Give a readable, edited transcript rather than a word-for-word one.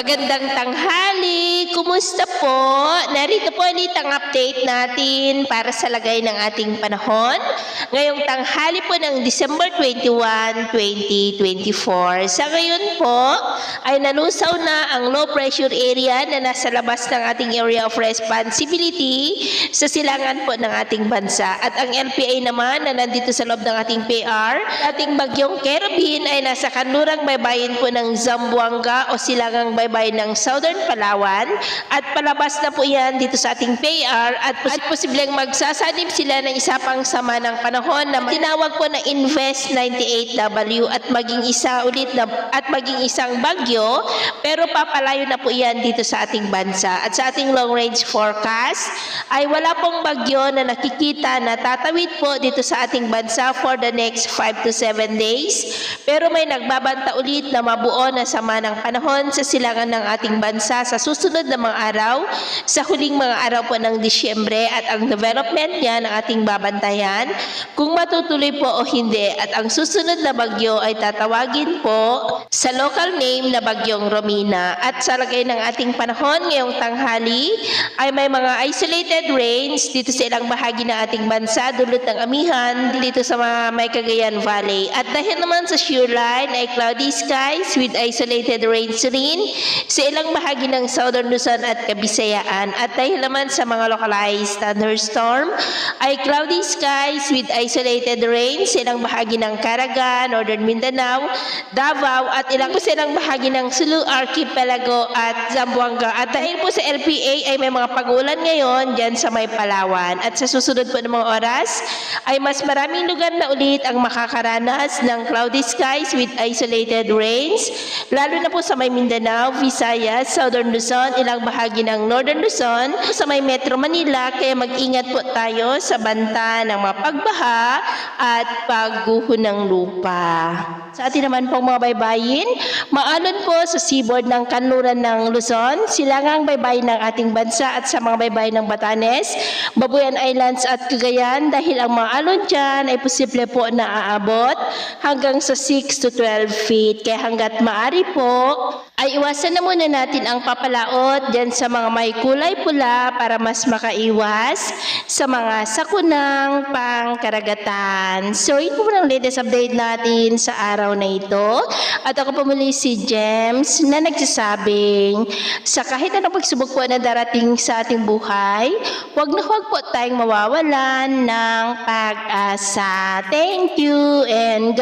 Magandang tanghali! Kumusta po? Narito po ulit ang update natin para sa lagay ng ating panahon. Ngayong tanghali po ng December 21, 2024. Sa ngayon po ay nalusaw na ang low pressure area na nasa labas ng ating area of responsibility sa silangan po ng ating bansa. At ang LPA naman na nandito sa loob ng ating PR, ating bagyong Kerubin ay nasa kanlurang baybayin po ng Zamboanga o silangang baybay ng Southern Palawan at palabas na po yan dito sa ating PAR at posibleng magsasanib sila ng isa pang sama ng panahon na tinawag po na Invest 98W at maging isang bagyo, pero papalayo na po yan dito sa ating bansa. At sa ating long range forecast ay wala pong bagyo na nakikita na tatawid po dito sa ating bansa for the next 5 to 7 days, pero may nagbabanta ulit na mabuo na sama ng panahon sa silangan ng ating bansa sa susunod na mga araw, sa huling mga araw po ng Disyembre, at ang development niya ng ating babantayan kung matutuloy po o hindi. At ang susunod na bagyo ay tatawagin po sa local name na Bagyong Romina. At sa lagay ng ating panahon ngayong tanghali ay may mga isolated rains dito sa ilang bahagi ng ating bansa dulot ng amihan dito sa may Cagayan Valley. At dahil naman sa shoreline ay cloudy skies with isolated rains rin sa ilang bahagi ng Southern Luzon at Kabisayaan. At dahil naman sa mga localized thunderstorm ay cloudy skies with isolated rains sa ilang bahagi ng Caraga, Northern Mindanao, Davao at sa ilang bahagi ng Sulu Archipelago at Zamboanga. At dahil po sa LPA ay may mga pag-ulan ngayon dyan sa may Palawan. At sa susunod po ng mga oras ay mas maraming lugar na ulit ang makakaranas ng cloudy skies with isolated rains, lalo na po sa may Mindanao, Visayas, Southern Luzon, ilang bahagi ng Northern Luzon, sa may Metro Manila. Kaya mag-ingat po tayo sa banta ng mga pagbaha at pagguho ng lupa. Sa atin naman pong mga baybayin, maalon po sa seaboard ng kanluran ng Luzon, silangang baybay ng ating bansa at sa mga baybay ng Batanes, Babuyan Islands at Cagayan, dahil ang mga alon dyan ay posible po na aabot hanggang sa 6 to 12 feet. Kaya hanggat maaari po, ay iwasan na muna natin ang papalaot dyan sa mga may kulay pula para mas makaiwas sa mga sakunang pangkaragatan. So, ito po ang latest update natin sa araw na ito. At ako po muli si James na nagsasabing sa kahit anong pagsubok po na darating sa ating buhay, huwag na huwag po tayong mawawalan ng pag-asa. Thank you and God